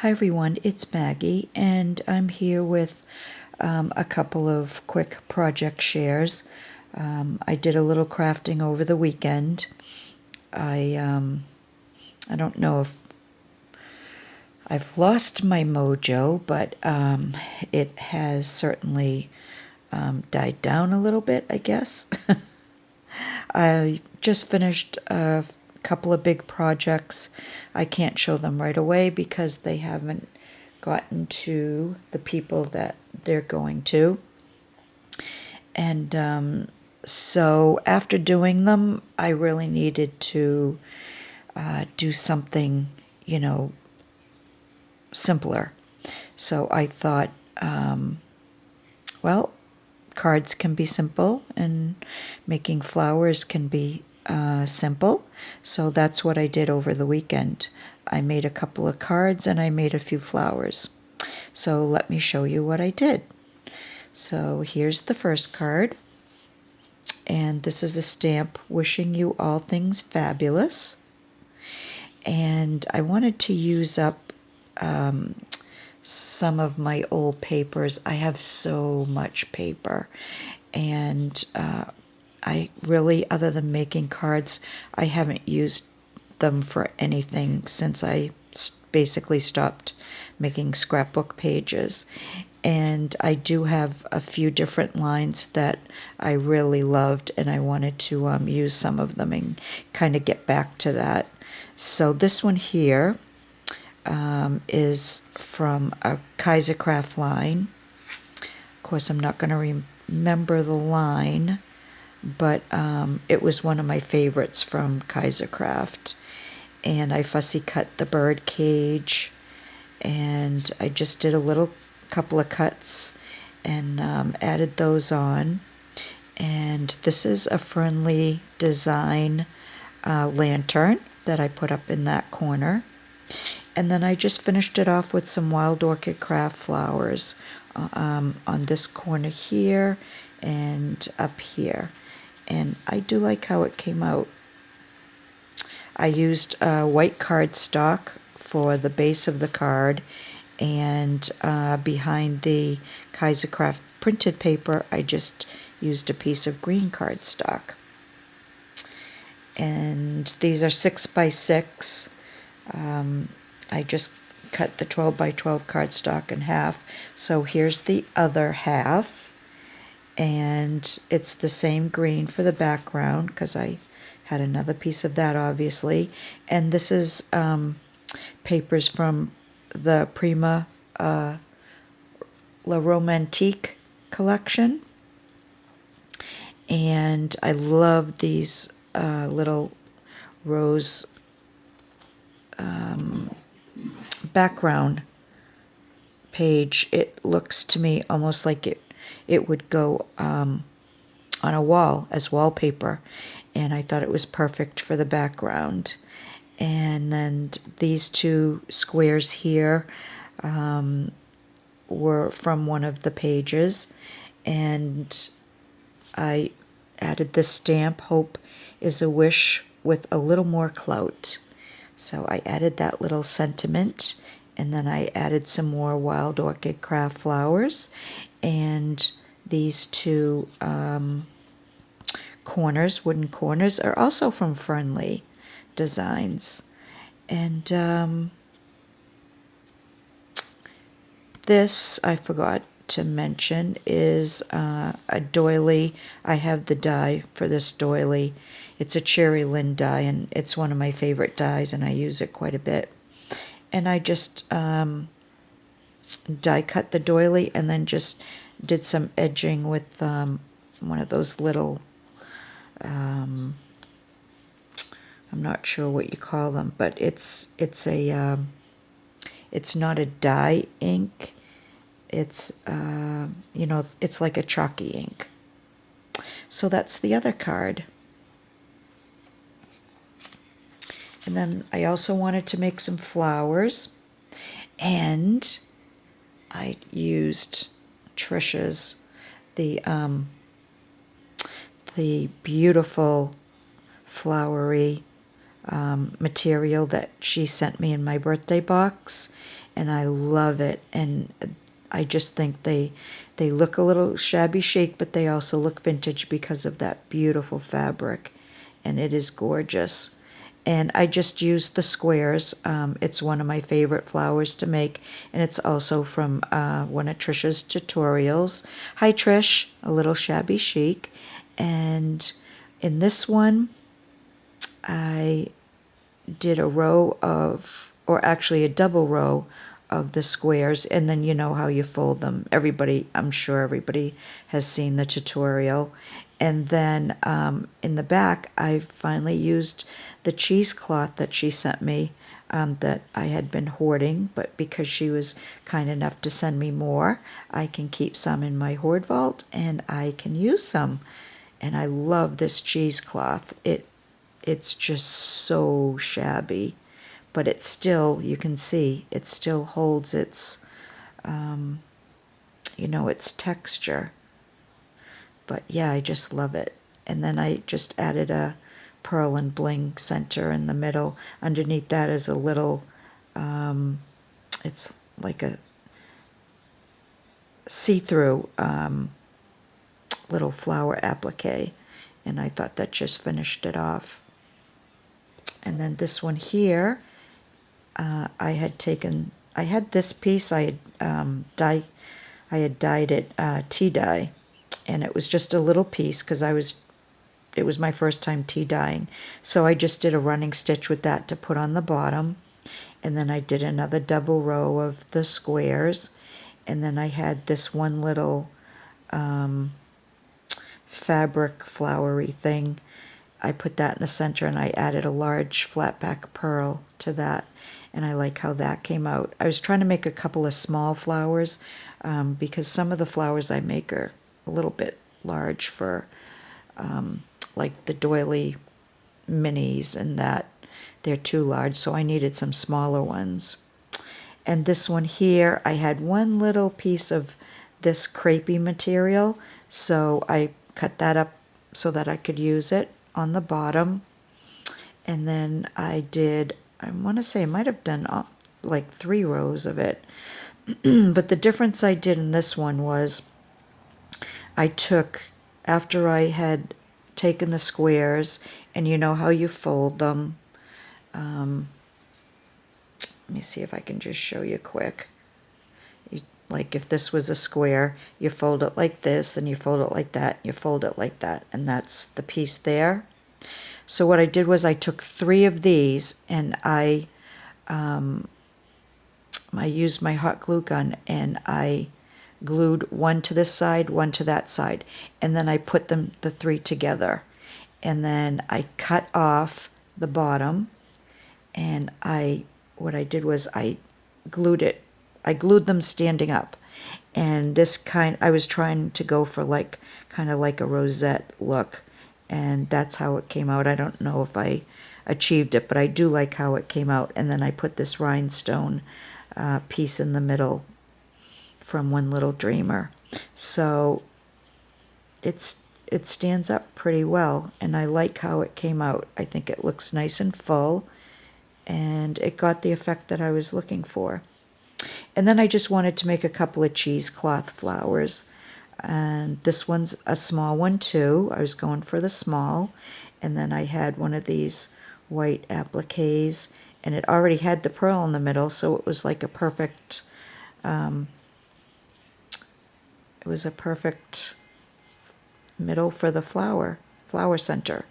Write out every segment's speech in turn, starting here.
Hi everyone, it's Maggie, and I'm here with a couple of quick project shares. I did a little crafting over the weekend. I don't know if I've lost my mojo, but it has certainly died down a little bit, I guess. I just finished a couple of big projects. I can't show them right away because they haven't gotten to the people that they're going to. And so after doing them, I really needed to do something, simpler. So I thought, well, cards can be simple and making flowers can be simple. So that's what I did over the weekend. I made a couple of cards and I made a few flowers. So let me show you what I did. So here's the first card. And this is a stamp wishing you all things fabulous. And I wanted to use up some of my old papers. I have so much paper, and I really, other than making cards, I haven't used them for anything since I basically stopped making scrapbook pages. And I do have a few different lines that I really loved, and I wanted to use some of them and kind of get back to that. So this one here is from a Kaisercraft line. Of course, I'm not going to remember the line, but it was one of my favorites from Kaisercraft. And I fussy cut the bird cage, and I just did a couple of cuts and added those on. And this is a Friendly Design lantern that I put up in that corner. And then I just finished it off with some wild orchid craft flowers on this corner here and up here. And I do like how it came out. I used white cardstock for the base of the card, and behind the Kaisercraft printed paper, I just used a piece of green cardstock. And these are 6 by 6. I just cut the 12 by 12 cardstock in half. So here's the other half, and it's the same green for the background because I had another piece of that, obviously. And this is papers from the Prima La Romantique collection. And I love these little rose background page. It looks to me almost like it would go on a wall as wallpaper, and I thought it was perfect for the background. And then these two squares here were from one of the pages, and I added this stamp, Hope is a Wish with a Little More Clout. So I added that little sentiment, and then I added some more wild orchid craft flowers, and these two corners, wooden corners, are also from Friendly Designs. And this, I forgot to mention, is a doily. I have the die for this doily. It's a cherry lin die, and it's one of my favorite dies, and I use it quite a bit. And I just die cut the doily and then just did some edging with one of those little, I'm not sure what you call them, but it's not a dye ink. It's it's like a chalky ink. So that's the other card. And then I also wanted to make some flowers, and I used Trisha's the beautiful flowery material that she sent me in my birthday box, and I love it. And I just think they look a little shabby chic, but they also look vintage because of that beautiful fabric, and it is gorgeous. And I just used the squares. It's one of my favorite flowers to make, and it's also from one of Trisha's tutorials. Hi Trish, a little shabby chic. And in this one, I did a row of, or actually a double row of the squares, and then you know how you fold them. I'm sure everybody has seen the tutorial. And then in the back, I finally used the cheesecloth that she sent me, that I had been hoarding, but because she was kind enough to send me more, I can keep some in my hoard vault, and I can use some. And I love this cheesecloth. It's just so shabby, but it still, you can see, it still holds its, its texture. But yeah, I just love it. And then I just added a pearl and bling center in the middle. Underneath that is a little, it's like a see-through little flower applique. And I thought that just finished it off. And then this one here, I had this piece, I had dyed it tea dye, and it was just a little piece because it was my first time tea dyeing. So I just did a running stitch with that to put on the bottom, and then I did another double row of the squares, and then I had this one little fabric flowery thing. I put that in the center, and I added a large flat back pearl to that, and I like how that came out. I was trying to make a couple of small flowers because some of the flowers I make are a little bit large for like the doily minis, and that they're too large, so I needed some smaller ones. And this one here, I had one little piece of this crepey material, so I cut that up so that I could use it on the bottom. And then I want to say I might have done like 3 rows of it. But the difference I did in this one was I took, after I had taken the squares, and you know how you fold them. Let me see if I can just show you quick. Like if this was a square, you fold it like this, and you fold it like that, you fold it like that, and that's the piece there. So what I did was I took 3 of these, and I used my hot glue gun, and I glued one to this side, one to that side, and then I put the 3 together, and then I cut off the bottom, and what I did was I glued them standing up. And I was trying to go for kind of like a rosette look, and that's how it came out. I don't know if I achieved it, but I do like how it came out. And then I put this rhinestone piece in the middle from One Little Dreamer. So it stands up pretty well, and I like how it came out. I think it looks nice and full, and it got the effect that I was looking for. And then I just wanted to make a couple of cheesecloth flowers. And this one's a small one too. I was going for the small. And then I had one of these white appliques, and it already had the pearl in the middle, so it was like a perfect, it was a perfect middle for the flower center.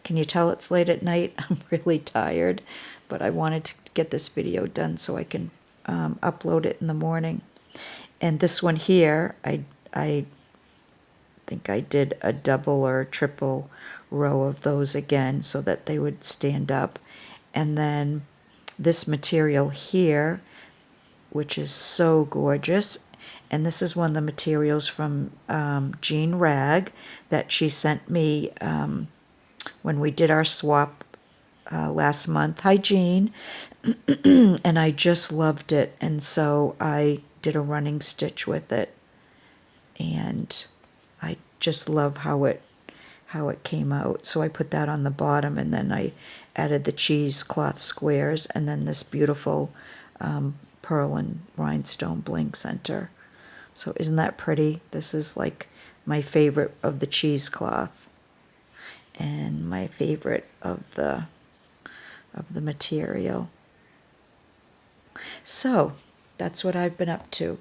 Can you tell it's late at night? I'm really tired, but I wanted to get this video done so I can upload it in the morning. And this one here, I think I did a double or triple row of those again so that they would stand up. And then this material here, which is so gorgeous, and this is one of the materials from Jean Rag that she sent me when we did our swap last month. Hi, Jean. And I just loved it, and so I did a running stitch with it, and I just love how it came out. So I put that on the bottom, and then I added the cheesecloth squares, and then this beautiful pearl and rhinestone bling center. So isn't that pretty? This is like my favorite of the cheesecloth and my favorite of the material. So that's what I've been up to.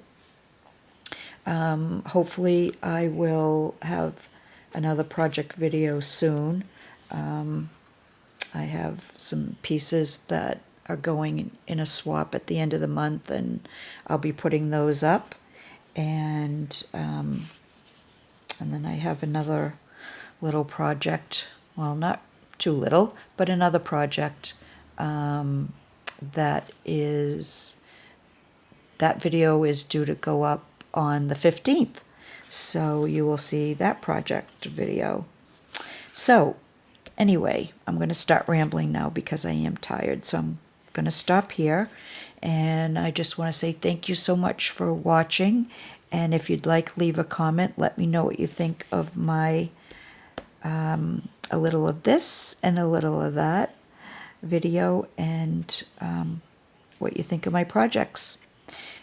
Hopefully I will have another project video soon. I have some pieces that are going in a swap at the end of the month, and I'll be putting those up. And then I have another little project, well, not too little, but another project that video is due to go up on the 15th. So you will see that project video. So anyway, I'm going to start rambling now because I am tired. So I'm going to stop here. And I just want to say thank you so much for watching. And if you'd like, leave a comment. Let me know what you think of my a little of this and a little of that video, and what you think of my projects.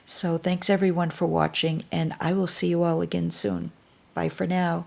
So thanks everyone for watching, and I will see you all again soon. Bye for now.